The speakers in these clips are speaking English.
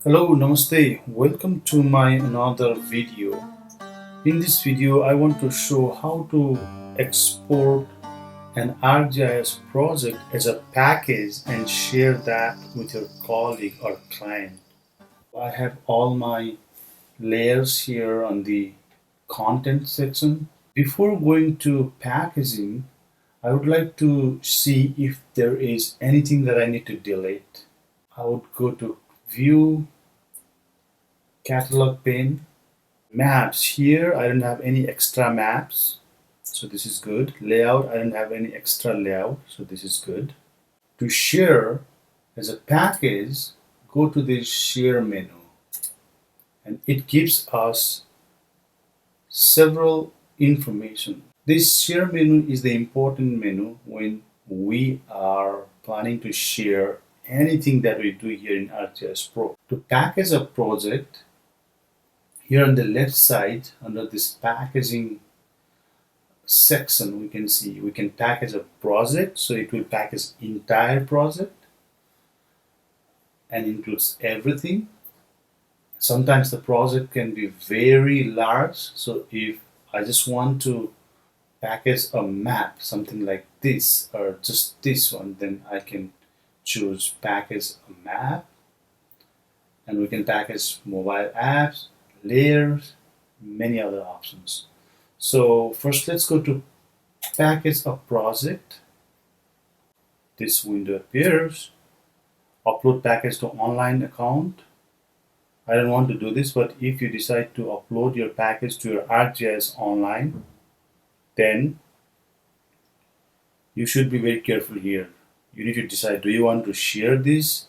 Hello, namaste. Welcome to my another video. In this video, I want to show how to export an ArcGIS project as a package and share that with your colleague or client. I have all my layers here on the content section. Before going to packaging, I would like to see if there is anything that I need to delete. I would go to View, Catalog pane, Maps. Here I don't have any extra maps, so this is good. Layout, I don't have any extra layout, so this is good. To share as a package, go to the share menu, and it gives us several information. This share menu is the important menu when we are planning to share anything that we do here in ArcGIS Pro. To package a project, here on the left side under this packaging section, we can see we can package a project, so it will package entire project and includes everything. Sometimes the project can be very large, so if I just want to package a map, something like this or just this one, then I can choose package a map, and we can package mobile apps, layers, many other options. So first let's go to package a project. This window appears. Upload package to online account. I don't want to do this, but if you decide to upload your package to your ArcGIS online, then you should be very careful here. You need to decide, do you want to share this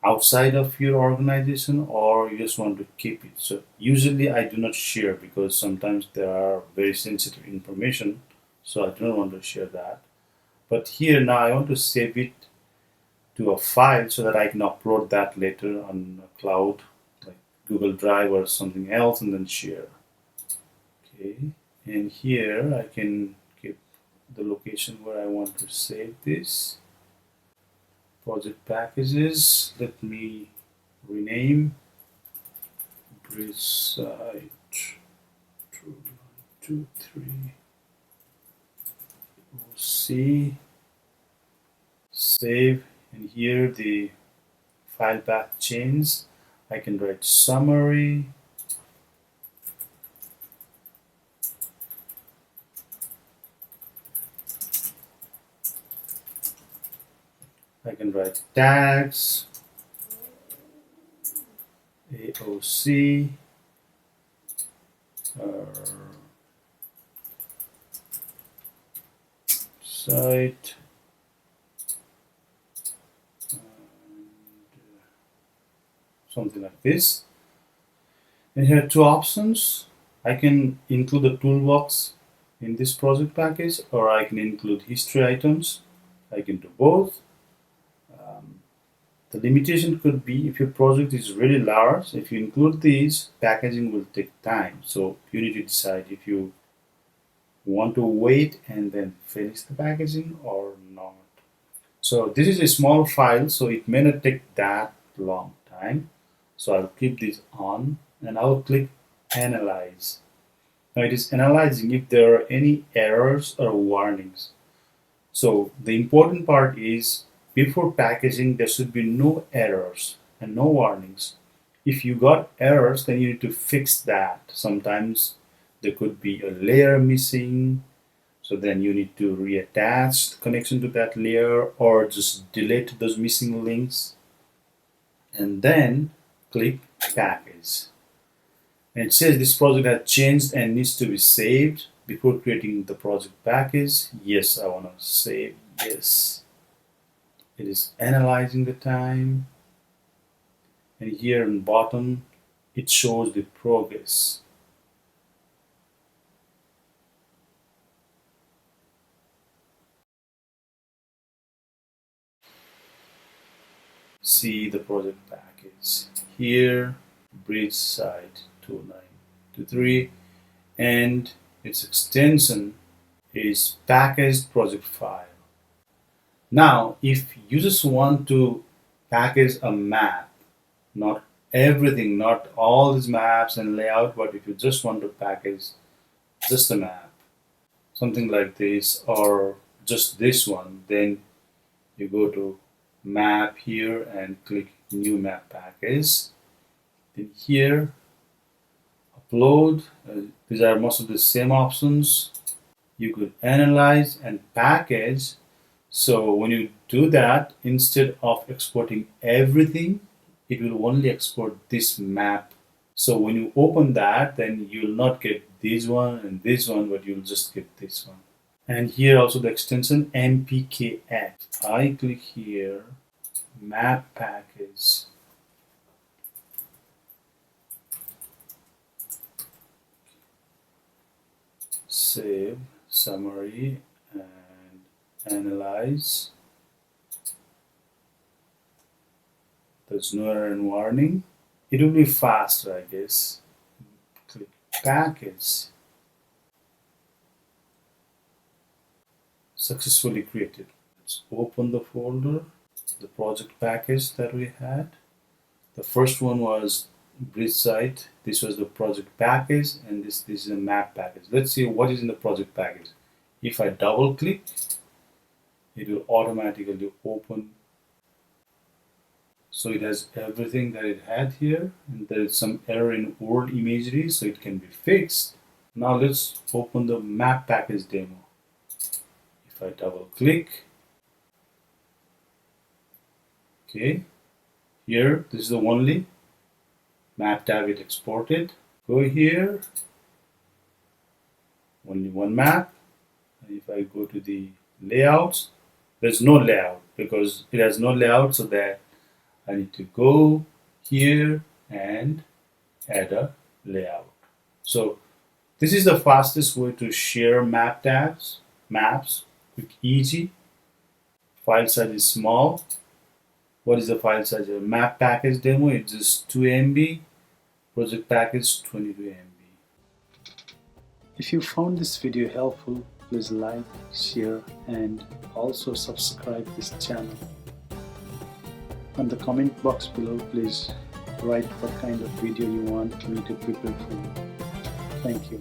outside of your organization or you just want to keep it? So usually I do not share because sometimes there are very sensitive information, so I do not want to share that. But here now I want to save it to a file so that I can upload that later on a cloud like Google Drive or something else and then share. Okay, and here I can keep the location where I want to save this. Project packages, let me rename bridge site 223 OC, save, and here the file path change. I can write summary, I can write tags, AOC, site, something like this. And here are two options. I can include a toolbox in this project package, or I can include history items. I can do both. The limitation could be if your project is really large, if you include these, packaging will take time. So you need to decide if you want to wait and then finish the packaging or not. So this is a small file, so it may not take that long time. So I'll keep this on and I'll click Analyze. Now it is analyzing if there are any errors or warnings. So the important part is before packaging there should be no errors and no warnings. If you got errors, then you need to fix that. Sometimes there could be a layer missing, so then you need to reattach the connection to that layer or just delete those missing links and then click package. And it says this project has changed and needs to be saved before creating the project package. Yes, I want to save. Yes. It is analyzing the time, and here on bottom it shows the progress. See the project package here, bridge site 2923, and its extension is packaged project file. Now, if you just want to package a map, not everything, not all these maps and layout, but if you just want to package just a map, something like this, or just this one, then you go to map here and click new map package. Then here, upload. These are most of the same options. You could analyze and package. So when you do that, instead of exporting everything, it will only export this map. So when you open that, then you'll not get this one and this one, but you'll just get this one. And here also the extension PPKX. I click here, map package. Save, summary, and analyze. There's no error and warning. It will be faster, I guess. Click package. Successfully created. Let's open the folder, the project package that we had. The first one was bridge site. This was the project package, and this is a map package. Let's see what is in the project package. If I double click, it will automatically open. So it has everything that it had here, and there is some error in old imagery, so it can be fixed. Now let's open the map package demo. If I double click, okay, here this is the only map tab it exported. Go here, only one map. And if I go to the layouts, there's no layout because it has no layout, so that I need to go here and add a layout. So this is the fastest way to share map tabs, maps, quick, easy. File size is small. What is the file size? A map package demo, it's just 2 MB. Project package 22 MB. If you found this video helpful, please like, share, and also subscribe this channel. On the comment box below, please write what kind of video you want me to prepare for you. Thank you.